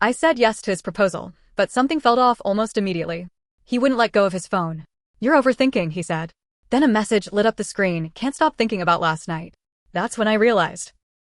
I said yes to his proposal, but something felt off almost immediately. He wouldn't let go of his phone. "You're overthinking," he said. Then a message lit up the screen. "Can't stop thinking about last night." That's when I realized.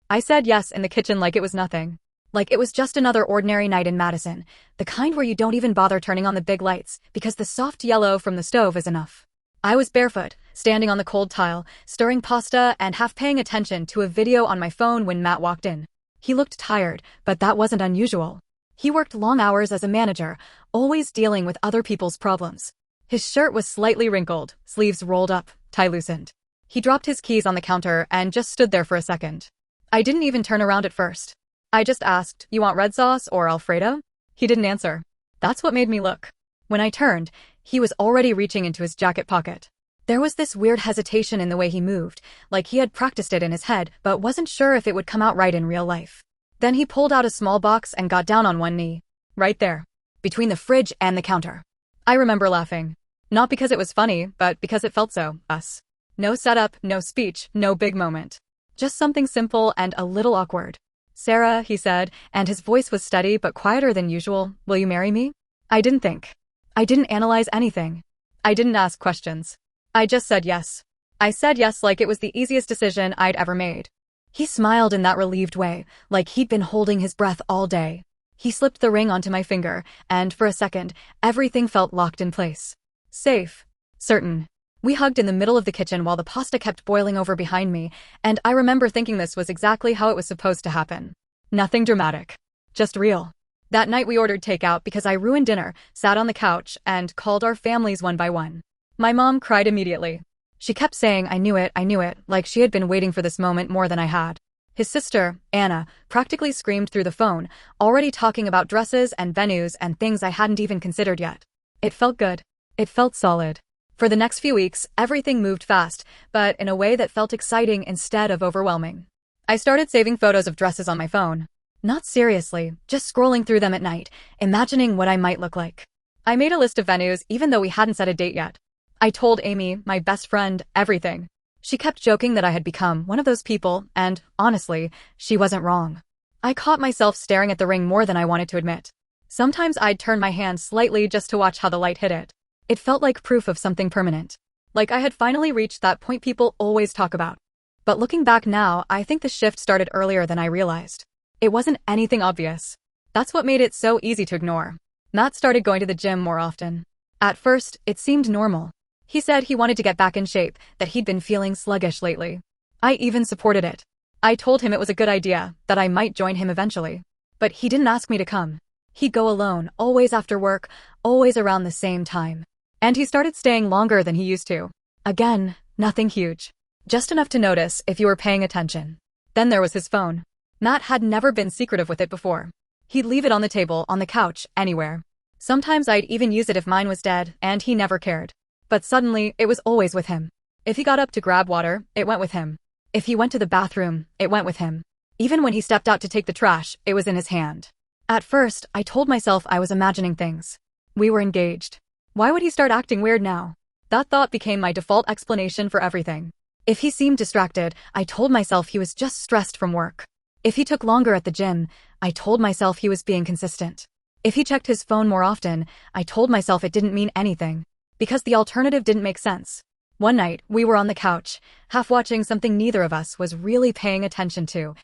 I said yes in the kitchen like it was nothing. Like it was just another ordinary night in Madison, the kind where you don't even bother turning on the big lights because the soft yellow from the stove is enough. I was barefoot, standing on the cold tile, stirring pasta and half paying attention to a video on my phone when Matt walked in. He looked tired, but that wasn't unusual. He worked long hours as a manager, always dealing with other people's problems. His shirt was slightly wrinkled, sleeves rolled up, tie loosened. He dropped his keys on the counter and just stood there for a second. I didn't even turn around at first. I just asked, "You want red sauce or Alfredo?" He didn't answer. That's what made me look. When I turned, he was already reaching into his jacket pocket. There was this weird hesitation in the way he moved, like he had practiced it in his head but wasn't sure if it would come out right in real life. Then he pulled out a small box and got down on one knee. Right there. Between the fridge and the counter. I remember laughing. Not because it was funny, but because it felt so us. No setup, no speech, no big moment. Just something simple and a little awkward. "Sarah," he said, and his voice was steady but quieter than usual, "will you marry me?" I didn't think. I didn't analyze anything. I didn't ask questions. I just said yes. I said yes like it was the easiest decision I'd ever made. He smiled in that relieved way, like he'd been holding his breath all day. He slipped the ring onto my finger, and for a second, everything felt locked in place. Safe. Certain. We hugged in the middle of the kitchen while the pasta kept boiling over behind me, and I remember thinking this was exactly how it was supposed to happen. Nothing dramatic. Just real. That night we ordered takeout because I ruined dinner, sat on the couch, and called our families one by one. My mom cried immediately. She kept saying, I knew it, like she had been waiting for this moment more than I had. His sister, Anna, practically screamed through the phone, already talking about dresses and venues and things I hadn't even considered yet. It felt good. It felt solid. For the next few weeks, everything moved fast, but in a way that felt exciting instead of overwhelming. I started saving photos of dresses on my phone. Not seriously, just scrolling through them at night, imagining what I might look like. I made a list of venues even though we hadn't set a date yet. I told Amy, my best friend, everything. She kept joking that I had become one of those people, and, honestly, she wasn't wrong. I caught myself staring at the ring more than I wanted to admit. Sometimes I'd turn my hand slightly just to watch how the light hit it. It felt like proof of something permanent. Like I had finally reached that point people always talk about. But looking back now, I think the shift started earlier than I realized. It wasn't anything obvious. That's what made it so easy to ignore. Matt started going to the gym more often. At first, it seemed normal. He said he wanted to get back in shape, that he'd been feeling sluggish lately. I even supported it. I told him it was a good idea, that I might join him eventually. But he didn't ask me to come. He'd go alone, always after work, always around the same time. And he started staying longer than he used to. Again, nothing huge. Just enough to notice if you were paying attention. Then there was his phone. Matt had never been secretive with it before. He'd leave it on the table, on the couch, anywhere. Sometimes I'd even use it if mine was dead, and he never cared. But suddenly, it was always with him. If he got up to grab water, it went with him. If he went to the bathroom, it went with him. Even when he stepped out to take the trash, it was in his hand. At first, I told myself I was imagining things. We were engaged. Why would he start acting weird now? That thought became my default explanation for everything. If he seemed distracted, I told myself he was just stressed from work. If he took longer at the gym, I told myself he was being consistent. If he checked his phone more often, I told myself it didn't mean anything. Because the alternative didn't make sense. One night, we were on the couch, half watching something neither of us was really paying attention to.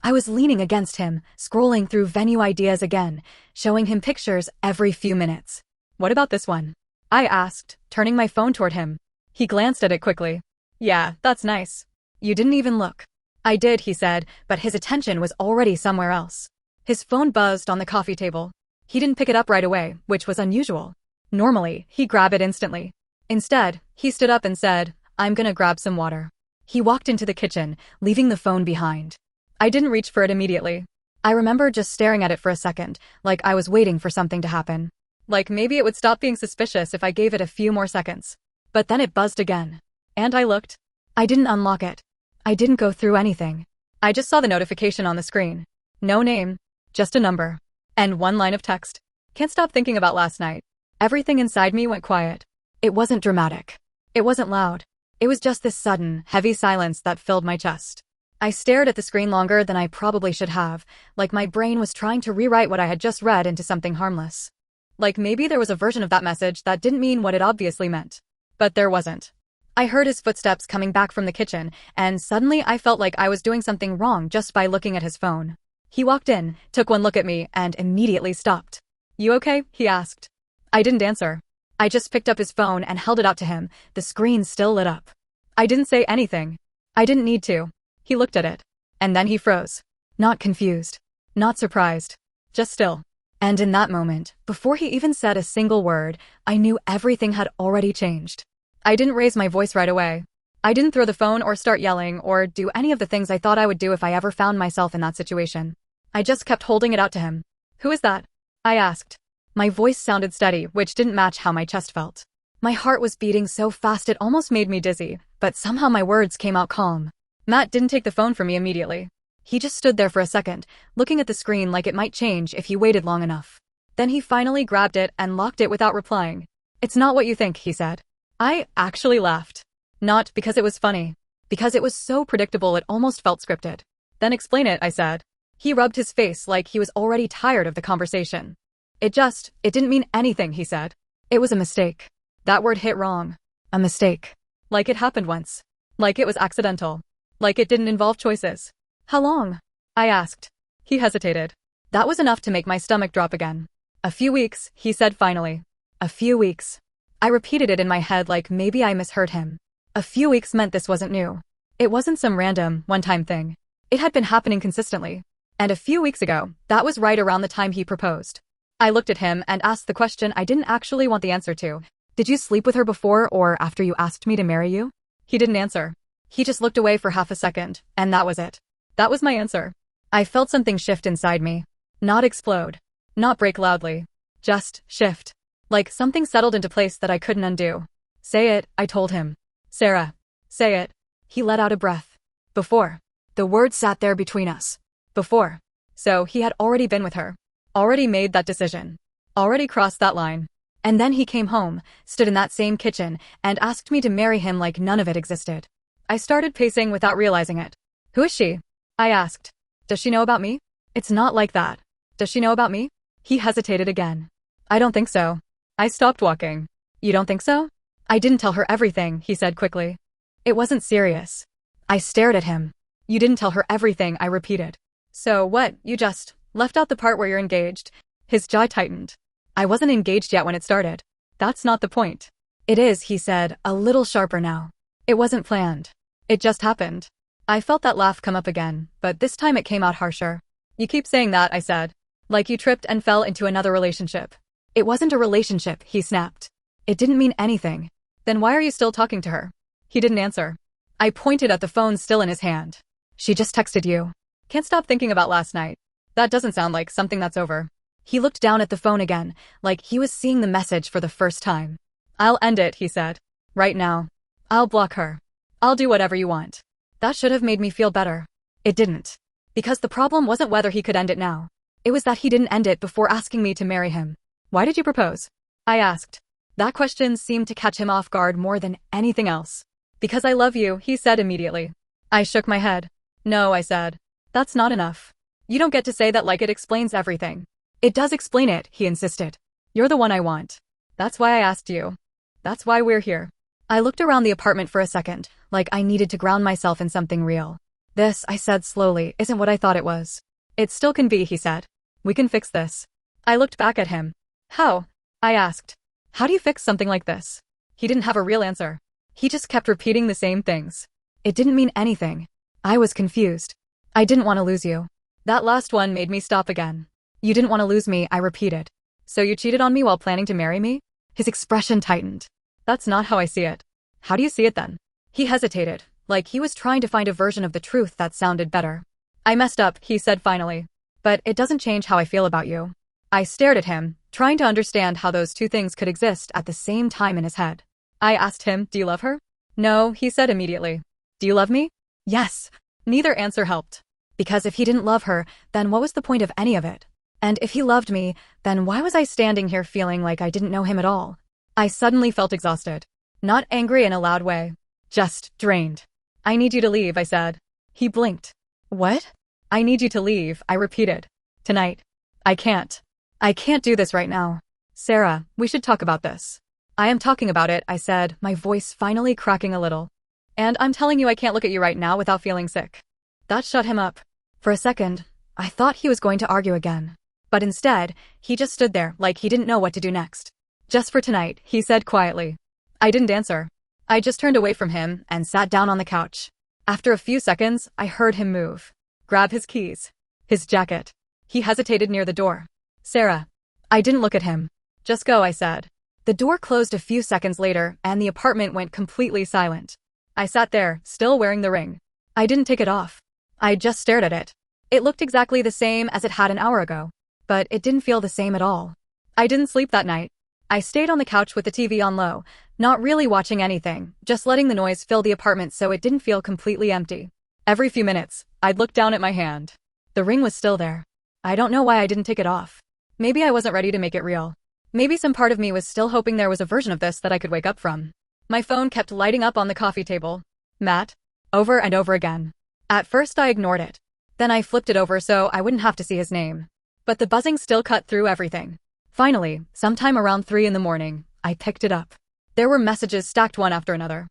I was leaning against him, scrolling through venue ideas again, showing him pictures every few minutes. "What about this one?" I asked, turning my phone toward him. He glanced at it quickly. "Yeah, that's nice. You didn't even look." "I did," he said, but his attention was already somewhere else. His phone buzzed on the coffee table. He didn't pick it up right away, which was unusual. Normally, he'd grab it instantly. Instead, he stood up and said, "I'm gonna grab some water." He walked into the kitchen, leaving the phone behind. I didn't reach for it immediately. I remember just staring at it for a second, like I was waiting for something to happen. Like maybe it would stop being suspicious if I gave it a few more seconds. But then it buzzed again. And I looked. I didn't unlock it. I didn't go through anything. I just saw the notification on the screen. No name, just a number. And one line of text. "Can't stop thinking about last night." Everything inside me went quiet. It wasn't dramatic. It wasn't loud. It was just this sudden, heavy silence that filled my chest. I stared at the screen longer than I probably should have, like my brain was trying to rewrite what I had just read into something harmless. Like maybe there was a version of that message that didn't mean what it obviously meant. But there wasn't. I heard his footsteps coming back from the kitchen, and suddenly I felt like I was doing something wrong just by looking at his phone. He walked in, took one look at me, and immediately stopped. "You okay?" he asked. I didn't answer. I just picked up his phone and held it out to him, the screen still lit up. I didn't say anything. I didn't need to. He looked at it. And then he froze. Not confused. Not surprised. Just still. And in that moment, before he even said a single word, I knew everything had already changed. I didn't raise my voice right away. I didn't throw the phone or start yelling or do any of the things I thought I would do if I ever found myself in that situation. I just kept holding it out to him. "Who is that?" I asked. My voice sounded steady, which didn't match how my chest felt. My heart was beating so fast it almost made me dizzy, but somehow my words came out calm. Matt didn't take the phone from me immediately. He just stood there for a second, looking at the screen like it might change if he waited long enough. Then he finally grabbed it and locked it without replying. "It's not what you think," he said. I actually laughed. Not because it was funny. Because it was so predictable it almost felt scripted. "Then explain it," I said. He rubbed his face like he was already tired of the conversation. It didn't mean anything," he said. "It was a mistake." That word hit wrong. A mistake. Like it happened once. Like it was accidental. Like it didn't involve choices. "How long?" I asked. He hesitated. That was enough to make my stomach drop again. "A few weeks," he said finally. "A few weeks." I repeated it in my head like maybe I misheard him. A few weeks meant this wasn't new. It wasn't some random, one-time thing. It had been happening consistently. And a few weeks ago, that was right around the time he proposed. I looked at him and asked the question I didn't actually want the answer to. "Did you sleep with her before or after you asked me to marry you?" He didn't answer. He just looked away for half a second, and that was it. That was my answer. I felt something shift inside me. Not explode. Not break loudly. Just shift. Like something settled into place that I couldn't undo. "Say it," I told him. "Sarah. Say it." He let out a breath. Before. The word sat there between us. Before. So he had already been with her. Already made that decision. Already crossed that line. And then he came home, stood in that same kitchen, and asked me to marry him like none of it existed. I started pacing without realizing it. "Who is she?" I asked. "Does she know about me?" "It's not like that." "Does she know about me?" He hesitated again. "I don't think so." I stopped walking. "You don't think so?" "I didn't tell her everything," he said quickly. "It wasn't serious." I stared at him. "You didn't tell her everything," I repeated. "So what, you just left out the part where you're engaged?" His jaw tightened. "I wasn't engaged yet when it started." "That's not the point." "It is," he said, a little sharper now. "It wasn't planned. It just happened." I felt that laugh come up again, but this time it came out harsher. "You keep saying that," I said. "Like you tripped and fell into another relationship." "It wasn't a relationship," he snapped. "It didn't mean anything." "Then why are you still talking to her?" He didn't answer. I pointed at the phone still in his hand. "She just texted you." "Can't stop thinking about last night." "That doesn't sound like something that's over." He looked down at the phone again, like he was seeing the message for the first time. "I'll end it," he said. "Right now. I'll block her. I'll do whatever you want." That should have made me feel better. It didn't. Because the problem wasn't whether he could end it now. It was that he didn't end it before asking me to marry him. "Why did you propose?" I asked. That question seemed to catch him off guard more than anything else. "Because I love you," he said immediately. I shook my head. "No," I said. "That's not enough. You don't get to say that like it explains everything." "It does explain it," he insisted. "You're the one I want. That's why I asked you. That's why we're here." I looked around the apartment for a second, like I needed to ground myself in something real. "This," I said slowly, "isn't what I thought it was." "It still can be," he said. "We can fix this." I looked back at him. "How?" I asked. "How do you fix something like this?" He didn't have a real answer. He just kept repeating the same things. It didn't mean anything. I was confused. "I didn't want to lose you." That last one made me stop again. "You didn't want to lose me," I repeated. "So you cheated on me while planning to marry me?" His expression tightened. "That's not how I see it." "How do you see it then?" He hesitated, like he was trying to find a version of the truth that sounded better. "I messed up," he said finally. "But it doesn't change how I feel about you." I stared at him, trying to understand how those two things could exist at the same time in his head. I asked him, "Do you love her?" "No," he said immediately. "Do you love me?" "Yes." Neither answer helped. Because if he didn't love her, then what was the point of any of it? And if he loved me, then why was I standing here feeling like I didn't know him at all? I suddenly felt exhausted. Not angry in a loud way. Just drained. "I need you to leave," I said. He blinked. What? I need you to leave, I repeated. Tonight. I can't. I can't do this right now. Sarah, we should talk about this. I am talking about it, I said, my voice finally cracking a little. And I'm telling you I can't look at you right now without feeling sick. That shut him up. For a second, I thought he was going to argue again. But instead, he just stood there like he didn't know what to do next. Just for tonight, he said quietly. I didn't answer. I just turned away from him and sat down on the couch. After a few seconds, I heard him move. Grab his keys. His jacket. He hesitated near the door. Sarah. I didn't look at him. Just go, I said. The door closed a few seconds later, and the apartment went completely silent. I sat there, still wearing the ring. I didn't take it off. I just stared at it. It looked exactly the same as it had an hour ago, but it didn't feel the same at all. I didn't sleep that night. I stayed on the couch with the TV on low, not really watching anything, just letting the noise fill the apartment so it didn't feel completely empty. Every few minutes, I'd look down at my hand. The ring was still there. I don't know why I didn't take it off. Maybe I wasn't ready to make it real. Maybe some part of me was still hoping there was a version of this that I could wake up from. My phone kept lighting up on the coffee table. Matt. Over and over again. At first I ignored it. Then I flipped it over so I wouldn't have to see his name. But the buzzing still cut through everything. Finally, sometime around 3 in the morning, I picked it up. There were messages stacked one after another.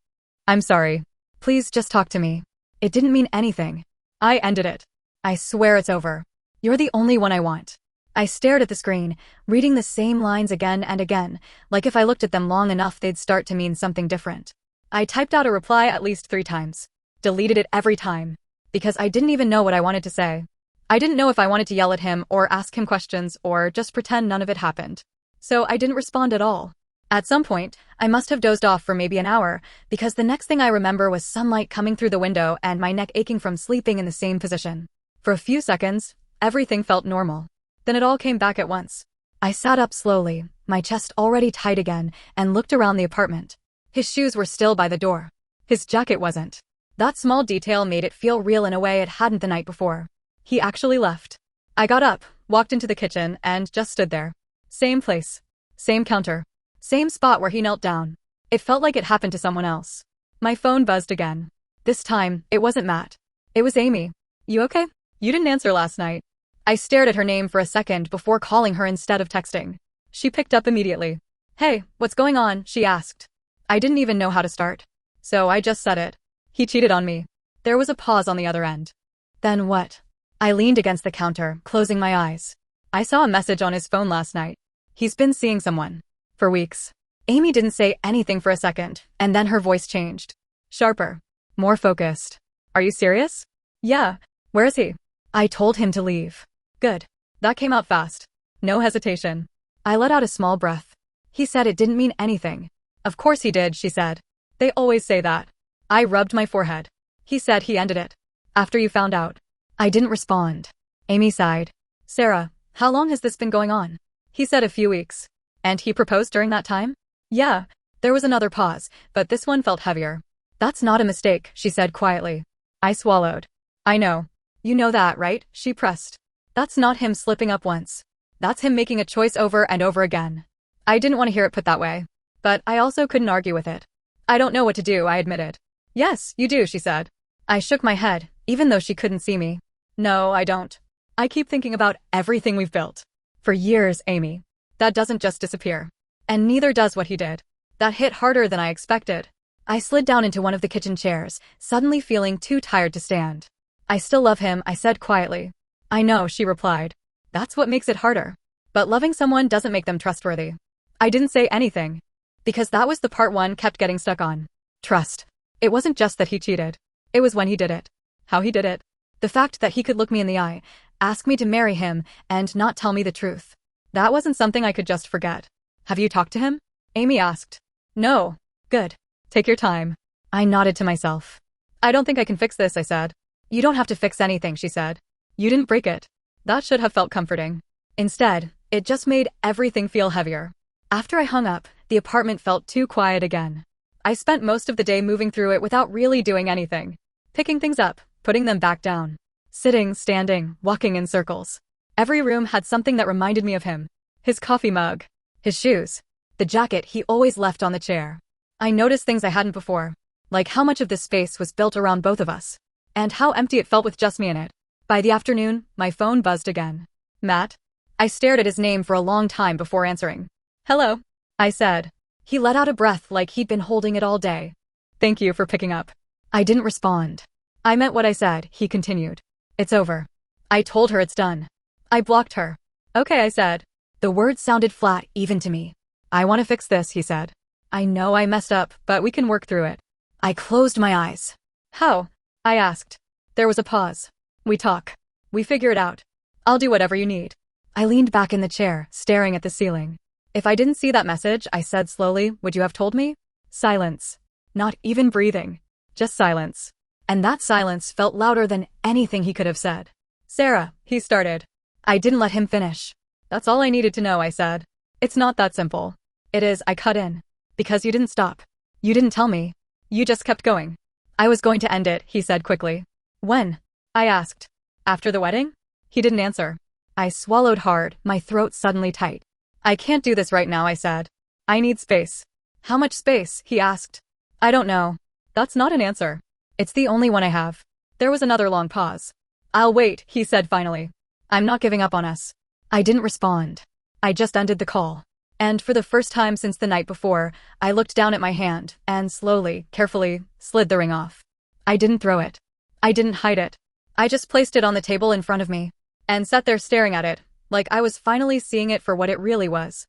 I'm sorry. Please just talk to me. It didn't mean anything. I ended it. I swear it's over. You're the only one I want. I stared at the screen, reading the same lines again and again, like if I looked at them long enough they'd start to mean something different. I typed out a reply at least 3 times. Deleted it every time. Because I didn't even know what I wanted to say. I didn't know if I wanted to yell at him or ask him questions or just pretend none of it happened. So I didn't respond at all. At some point, I must have dozed off for maybe an hour, because the next thing I remember was sunlight coming through the window and my neck aching from sleeping in the same position. For a few seconds, everything felt normal. Then it all came back at once. I sat up slowly, my chest already tight again, and looked around the apartment. His shoes were still by the door. His jacket wasn't. That small detail made it feel real in a way it hadn't the night before. He actually left. I got up, walked into the kitchen, and just stood there. Same place. Same counter. Same spot where he knelt down. It felt like it happened to someone else. My phone buzzed again. This time, it wasn't Matt. It was Amy. You okay? You didn't answer last night. I stared at her name for a second before calling her instead of texting. She picked up immediately. Hey, what's going on? She asked. I didn't even know how to start. So I just said it. He cheated on me. There was a pause on the other end. Then what? I leaned against the counter, closing my eyes. I saw a message on his phone last night. He's been seeing someone. For weeks. Amy didn't say anything for a second, and then her voice changed. Sharper. More focused. Are you serious? Yeah. Where is he? I told him to leave. Good. That came out fast. No hesitation. I let out a small breath. He said it didn't mean anything. Of course he did, she said. They always say that. I rubbed my forehead. He said he ended it. After you found out. I didn't respond. Amy sighed. Sarah, how long has this been going on? He said a few weeks. And he proposed during that time? Yeah. There was another pause, but this one felt heavier. That's not a mistake, she said quietly. I swallowed. I know. You know that, right? She pressed. That's not him slipping up once. That's him making a choice over and over again. I didn't want to hear it put that way. But I also couldn't argue with it. I don't know what to do, I admitted. Yes, you do, she said. I shook my head, even though she couldn't see me. No, I don't. I keep thinking about everything we've built. For years, Amy. That doesn't just disappear. And neither does what he did. That hit harder than I expected. I slid down into one of the kitchen chairs, suddenly feeling too tired to stand. I still love him, I said quietly. I know, she replied. That's what makes it harder. But loving someone doesn't make them trustworthy. I didn't say anything. Because that was the part one kept getting stuck on. Trust. It wasn't just that he cheated. It was when he did it. How he did it. The fact that he could look me in the eye, ask me to marry him, and not tell me the truth. That wasn't something I could just forget. Have you talked to him? Amy asked. No. Good. Take your time. I nodded to myself. I don't think I can fix this, I said. You don't have to fix anything, she said. You didn't break it. That should have felt comforting. Instead, it just made everything feel heavier. After I hung up, the apartment felt too quiet again. I spent most of the day moving through it without really doing anything. Picking things up, putting them back down. Sitting, standing, walking in circles. Every room had something that reminded me of him. His coffee mug. His shoes. The jacket he always left on the chair. I noticed things I hadn't before. Like how much of this space was built around both of us. and how empty it felt with just me in it. By the afternoon, my phone buzzed again. Matt? I stared at his name for a long time before answering. Hello, I said. He let out a breath like he'd been holding it all day. Thank you for picking up. I didn't respond. I meant what I said, he continued. It's over. I told her it's done. I blocked her. Okay, I said. The words sounded flat even to me. I want to fix this, he said. I know I messed up, but we can work through it. I closed my eyes. How? I asked. There was a pause. We talk. We figure it out. I'll do whatever you need. I leaned back in the chair, staring at the ceiling. If I didn't see that message, I said slowly, would you have told me? Silence. Not even breathing. Just silence. And that silence felt louder than anything he could have said. Sarah, he started. I didn't let him finish. That's all I needed to know, I said. It's not that simple. It is, I cut in. Because you didn't stop. You didn't tell me. You just kept going. I was going to end it, he said quickly. When? I asked. After the wedding? He didn't answer. I swallowed hard, my throat suddenly tight. I can't do this right now, I said. I need space. How much space? He asked. I don't know. That's not an answer. It's the only one I have. There was another long pause. I'll wait, he said finally. I'm not giving up on us. I didn't respond. I just ended the call. And for the first time since the night before, I looked down at my hand and slowly, carefully, slid the ring off. I didn't throw it. I didn't hide it. I just placed it on the table in front of me and sat there staring at it, like I was finally seeing it for what it really was.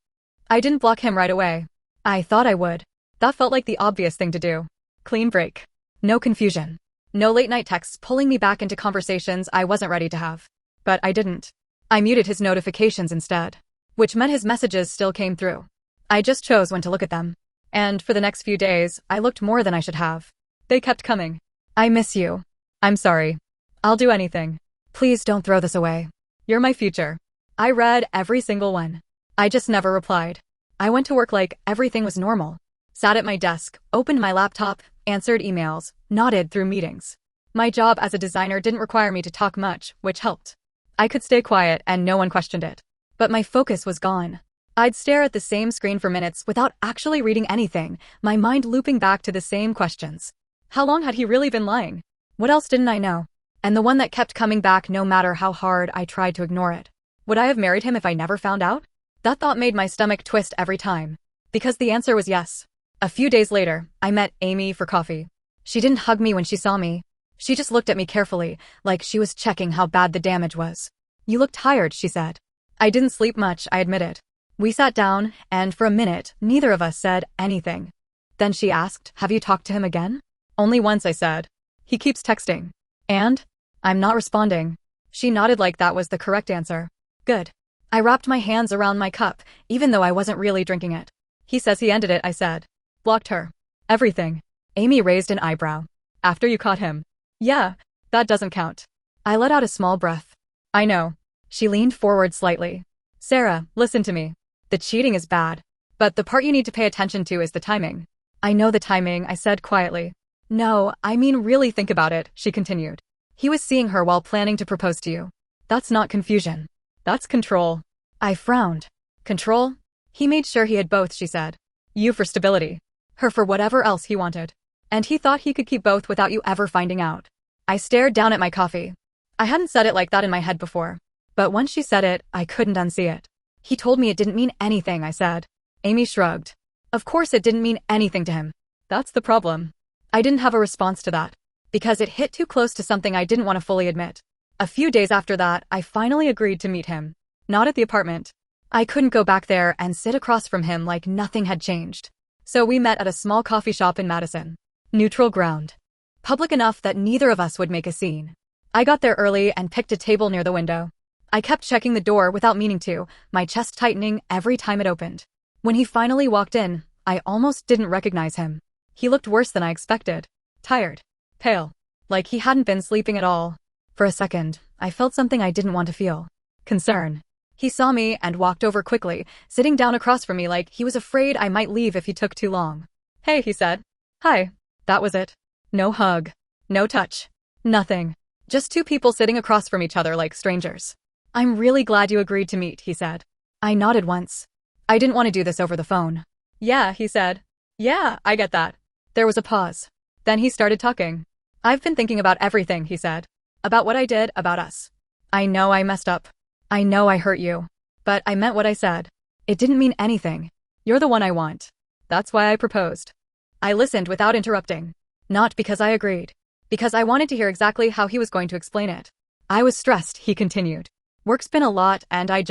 I didn't block him right away. I thought I would. That felt like the obvious thing to do. Clean break. No confusion. No late-night texts pulling me back into conversations I wasn't ready to have. But I didn't. I muted his notifications instead, which meant his messages still came through. I just chose when to look at them. And for the next few days, I looked more than I should have. They kept coming. I miss you. I'm sorry. I'll do anything. Please don't throw this away. You're my future. I read every single one. I just never replied. I went to work like everything was normal. Sat at my desk, opened my laptop, answered emails, nodded through meetings. My job as a designer didn't require me to talk much, which helped. I could stay quiet and no one questioned it. But my focus was gone. I'd stare at the same screen for minutes without actually reading anything, my mind looping back to the same questions. How long had he really been lying? What else didn't I know? And the one that kept coming back no matter how hard I tried to ignore it. Would I have married him if I never found out? That thought made my stomach twist every time. Because the answer was yes. A few days later, I met Amy for coffee. She didn't hug me when she saw me. She just looked at me carefully, like she was checking how bad the damage was. You look tired, she said. I didn't sleep much, I admitted. We sat down, and for a minute, neither of us said anything. Then she asked, have you talked to him again? Only once, I said. He keeps texting. And? I'm not responding. She nodded like that was the correct answer. Good. I wrapped my hands around my cup, even though I wasn't really drinking it. He says he ended it, I said. Blocked her. Everything. Amy raised an eyebrow. After you caught him. Yeah, that doesn't count. I let out a small breath. I know. She leaned forward slightly. Sarah, listen to me. The cheating is bad. But the part you need to pay attention to is the timing. I know the timing, I said quietly. No, I mean really think about it, she continued. He was seeing her while planning to propose to you. That's not confusion. That's control. I frowned. Control? He made sure he had both, she said. You for stability. Her for whatever else he wanted. And he thought he could keep both without you ever finding out. I stared down at my coffee. I hadn't said it like that in my head before. But once she said it, I couldn't unsee it. He told me it didn't mean anything, I said. Amy shrugged. Of course it didn't mean anything to him. That's the problem. I didn't have a response to that. Because it hit too close to something I didn't want to fully admit. A few days after that, I finally agreed to meet him. Not at the apartment. I couldn't go back there and sit across from him like nothing had changed. So we met at a small coffee shop in Madison. Neutral ground. Public enough that neither of us would make a scene. I got there early and picked a table near the window. I kept checking the door without meaning to, my chest tightening every time it opened. When he finally walked in, I almost didn't recognize him. He looked worse than I expected. Tired. Pale. Like he hadn't been sleeping at all. For a second, I felt something I didn't want to feel. Concern. He saw me and walked over quickly, sitting down across from me like he was afraid I might leave if he took too long. Hey, he said. Hi. That was it. No hug. No touch. Nothing. Just two people sitting across from each other like strangers. I'm really glad you agreed to meet, he said. I nodded once. I didn't want to do this over the phone. Yeah, he said. Yeah, I get that. There was a pause. Then he started talking. I've been thinking about everything, he said. About what I did, about us. I know I messed up. I know I hurt you. But I meant what I said. It didn't mean anything. You're the one I want. That's why I proposed. I listened without interrupting. Not because I agreed. Because I wanted to hear exactly how he was going to explain it. I was stressed, he continued. Work's been a lot and I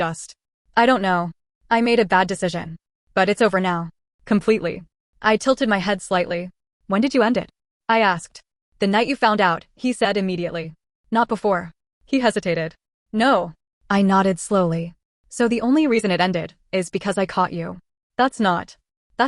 don't know. I made a bad decision. But it's over now. Completely. I tilted my head slightly. When did you end it? I asked. The night you found out, he said immediately. Not before. He hesitated. No. I nodded slowly. So the only reason it ended is because I caught you. That's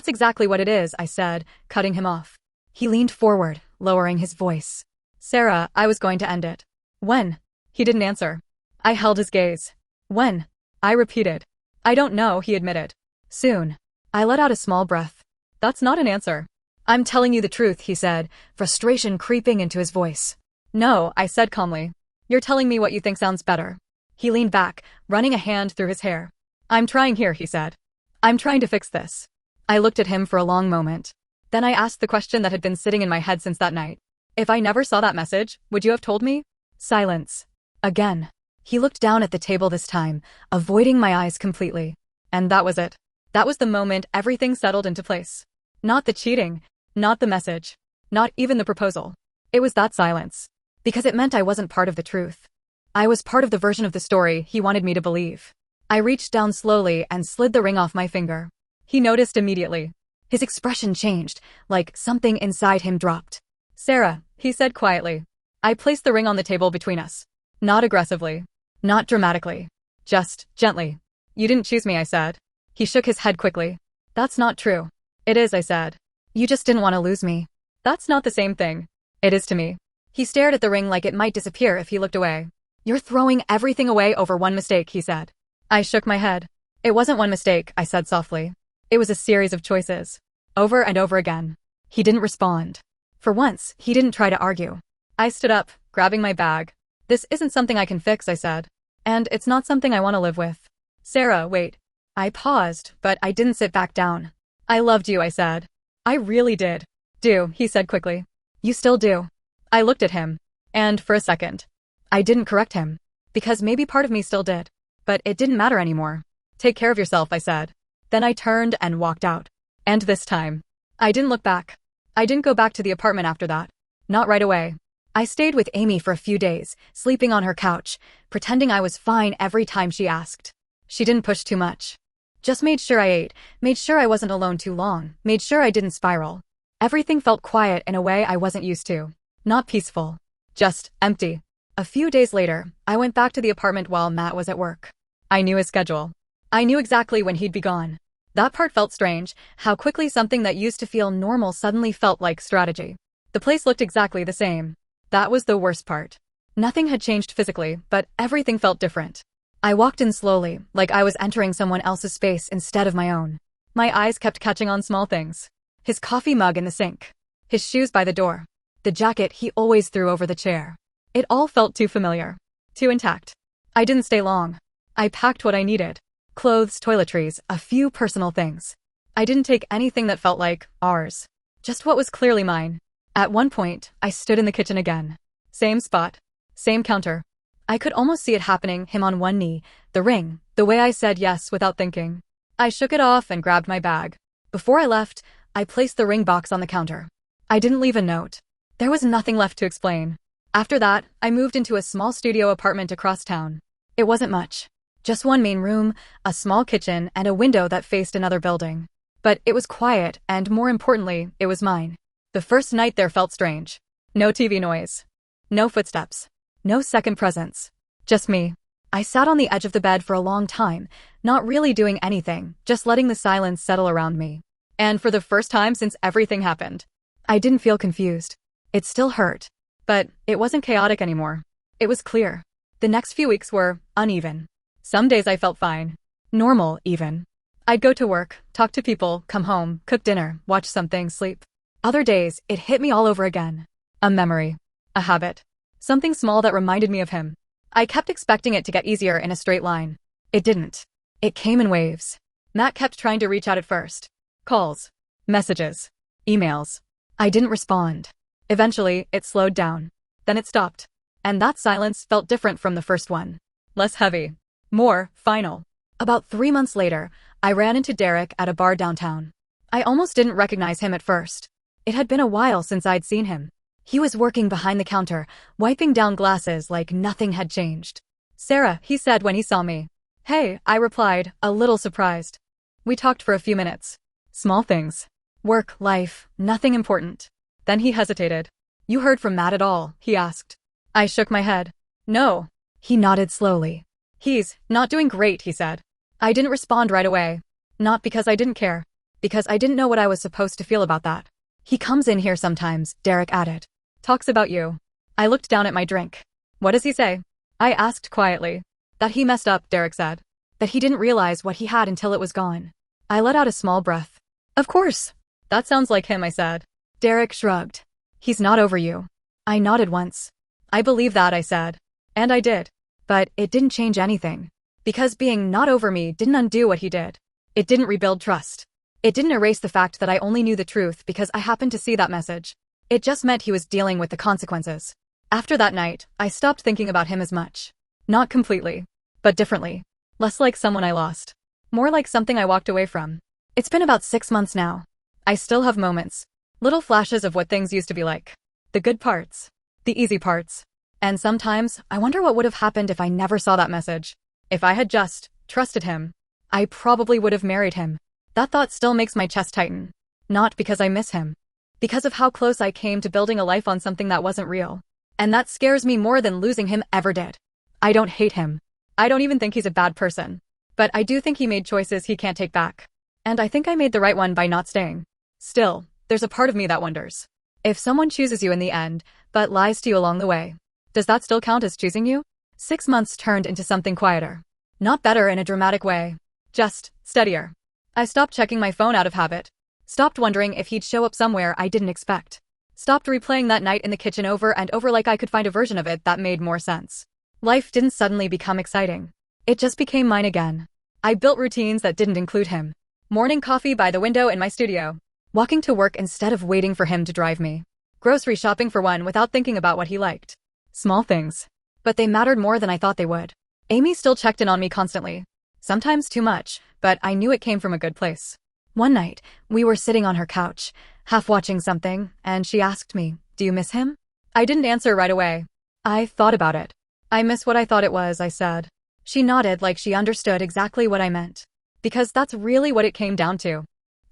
exactly what it is, I said, cutting him off. He leaned forward, lowering his voice. Sarah, I was going to end it. When? He didn't answer. I held his gaze. When? I repeated. I don't know, he admitted. Soon. I let out a small breath. That's not an answer. I'm telling you the truth, he said, frustration creeping into his voice. No, I said calmly. You're telling me what you think sounds better. He leaned back, running a hand through his hair. I'm trying here, he said. I'm trying to fix this. I looked at him for a long moment. Then I asked the question that had been sitting in my head since that night. If I never saw that message, would you have told me? Silence. Again. He looked down at the table this time, avoiding my eyes completely. And that was it. That was the moment everything settled into place. Not the cheating, not the message, not even the proposal. It was that silence. Because it meant I wasn't part of the truth. I was part of the version of the story he wanted me to believe. I reached down slowly and slid the ring off my finger. He noticed immediately. His expression changed, like something inside him dropped. Sarah, he said quietly. I placed the ring on the table between us. Not aggressively. Not dramatically. Just gently. You didn't choose me, I said. He shook his head quickly. That's not true. It is, I said. You just didn't want to lose me. That's not the same thing. It is to me. He stared at the ring like it might disappear if he looked away. You're throwing everything away over one mistake, he said. I shook my head. It wasn't one mistake, I said softly. It was a series of choices. Over and over again. He didn't respond. For once, he didn't try to argue. I stood up, grabbing my bag. This isn't something I can fix, I said. And it's not something I want to live with. Sarah, wait. I paused, but I didn't sit back down. I loved you, I said. I really did. Do, he said quickly. You still do. I looked at him. And for a second, I didn't correct him. Because maybe part of me still did. But it didn't matter anymore. Take care of yourself, I said. Then I turned and walked out. And this time, I didn't look back. I didn't go back to the apartment after that. Not right away. I stayed with Amy for a few days, sleeping on her couch, pretending I was fine every time she asked. She didn't push too much. Just made sure I ate, made sure I wasn't alone too long, made sure I didn't spiral. Everything felt quiet in a way I wasn't used to. Not peaceful. Just empty. A few days later, I went back to the apartment while Matt was at work. I knew his schedule. I knew exactly when he'd be gone. That part felt strange, how quickly something that used to feel normal suddenly felt like strategy. The place looked exactly the same. That was the worst part. Nothing had changed physically, but everything felt different. I walked in slowly, like I was entering someone else's space instead of my own. My eyes kept catching on small things. His coffee mug in the sink. His shoes by the door. The jacket he always threw over the chair. It all felt too familiar. Too intact. I didn't stay long. I packed what I needed. Clothes, toiletries, a few personal things. I didn't take anything that felt like ours. Just what was clearly mine. At one point, I stood in the kitchen again. Same spot. Same counter. I could almost see it happening, him on one knee, the ring, the way I said yes without thinking. I shook it off and grabbed my bag. Before I left, I placed the ring box on the counter. I didn't leave a note. There was nothing left to explain. After that, I moved into a small studio apartment across town. It wasn't much. Just one main room, a small kitchen, and a window that faced another building. But it was quiet, and more importantly, it was mine. The first night there felt strange. No TV noise. No footsteps. No second presence. Just me. I sat on the edge of the bed for a long time, not really doing anything, just letting the silence settle around me. And for the first time since everything happened, I didn't feel confused. It still hurt. But it wasn't chaotic anymore. It was clear. The next few weeks were uneven. Some days I felt fine. Normal, even. I'd go to work, talk to people, come home, cook dinner, watch something, sleep. Other days, it hit me all over again. A memory. A habit. Something small that reminded me of him. I kept expecting it to get easier in a straight line. It didn't. It came in waves. Matt kept trying to reach out at first. Calls. Messages. Emails. I didn't respond. Eventually, it slowed down. Then it stopped. And that silence felt different from the first one. Less heavy. More final. About 3 months later, I ran into Derek at a bar downtown. I almost didn't recognize him at first. It had been a while since I'd seen him. He was working behind the counter, wiping down glasses like nothing had changed. "Sarah," he said when he saw me. "Hey," I replied, a little surprised. We talked for a few minutes. Small things. Work, life, nothing important. Then he hesitated. "You heard from Matt at all?" he asked. I shook my head. "No." He nodded slowly. "He's not doing great," he said. I didn't respond right away. Not because I didn't care. Because I didn't know what I was supposed to feel about that. "He comes in here sometimes," Derek added. "Talks about you." I looked down at my drink. "What does he say?" I asked quietly. "That he messed up," Derek said. "That he didn't realize what he had until it was gone." I let out a small breath. "Of course. That sounds like him," I said. Derek shrugged. "He's not over you." I nodded once. "I believe that," I said. And I did. But it didn't change anything. Because being not over me didn't undo what he did. It didn't rebuild trust. It didn't erase the fact that I only knew the truth because I happened to see that message. It just meant he was dealing with the consequences. After that night, I stopped thinking about him as much. Not completely, but differently. Less like someone I lost. More like something I walked away from. It's been about 6 months now. I still have moments. Little flashes of what things used to be like. The good parts. The easy parts. And sometimes, I wonder what would have happened if I never saw that message. If I had just trusted him. I probably would have married him. That thought still makes my chest tighten. Not because I miss him. Because of how close I came to building a life on something that wasn't real. And that scares me more than losing him ever did. I don't hate him. I don't even think he's a bad person. But I do think he made choices he can't take back. And I think I made the right one by not staying. Still, there's a part of me that wonders. If someone chooses you in the end, but lies to you along the way, does that still count as choosing you? 6 months turned into something quieter. Not better in a dramatic way. Just steadier. I stopped checking my phone out of habit. Stopped wondering if he'd show up somewhere I didn't expect. Stopped replaying that night in the kitchen over and over like I could find a version of it that made more sense. Life didn't suddenly become exciting. It just became mine again. I built routines that didn't include him. Morning coffee by the window in my studio. Walking to work instead of waiting for him to drive me. Grocery shopping for one without thinking about what he liked. Small things. But they mattered more than I thought they would. Amy still checked in on me constantly. Sometimes too much, but I knew it came from a good place. One night, we were sitting on her couch, half watching something, and she asked me, "Do you miss him?" I didn't answer right away. I thought about it. "I miss what I thought it was," I said. She nodded like she understood exactly what I meant. Because that's really what it came down to.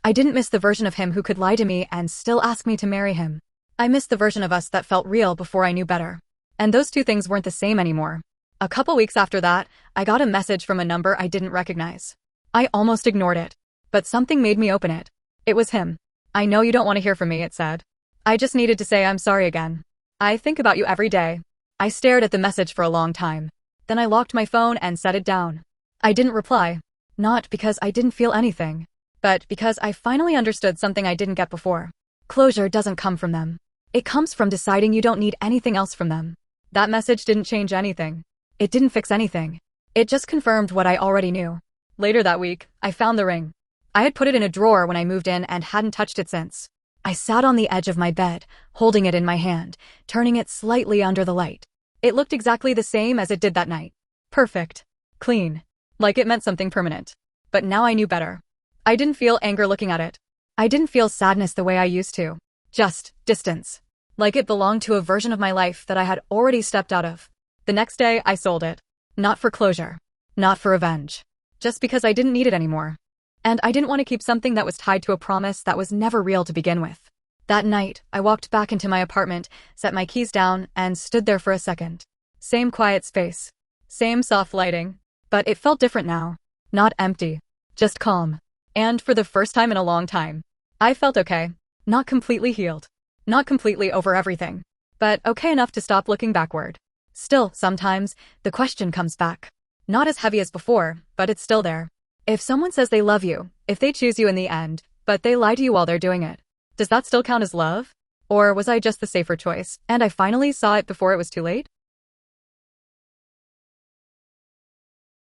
I didn't miss the version of him who could lie to me and still ask me to marry him. I missed the version of us that felt real before I knew better. And those two things weren't the same anymore. A couple weeks after that, I got a message from a number I didn't recognize. I almost ignored it. But something made me open it. It was him. "I know you don't want to hear from me," it said. I just needed to say I'm sorry again. "I think about you every day." I stared at the message for a long time. Then I locked my phone and set it down. I didn't reply. Not because I didn't feel anything. But because I finally understood something I didn't get before. Closure doesn't come from them. It comes from deciding you don't need anything else from them. That message didn't change anything. It didn't fix anything. It just confirmed what I already knew. Later that week, I found the ring. I had put it in a drawer when I moved in and hadn't touched it since. I sat on the edge of my bed, holding it in my hand, turning it slightly under the light. It looked exactly the same as it did that night. Perfect. Clean. Like it meant something permanent. But now I knew better. I didn't feel anger looking at it. I didn't feel sadness the way I used to. Just distance. Like it belonged to a version of my life that I had already stepped out of. The next day, I sold it. Not for closure. Not for revenge. Just because I didn't need it anymore. And I didn't want to keep something that was tied to a promise that was never real to begin with. That night, I walked back into my apartment, set my keys down, and stood there for a second. Same quiet space. Same soft lighting. But it felt different now. Not empty. Just calm. And for the first time in a long time, I felt okay. Not completely healed. Not completely over everything. But okay enough to stop looking backward. Still, sometimes, the question comes back. Not as heavy as before, but it's still there. If someone says they love you, if they choose you in the end, but they lie to you while they're doing it, does that still count as love? Or was I just the safer choice, and I finally saw it before it was too late?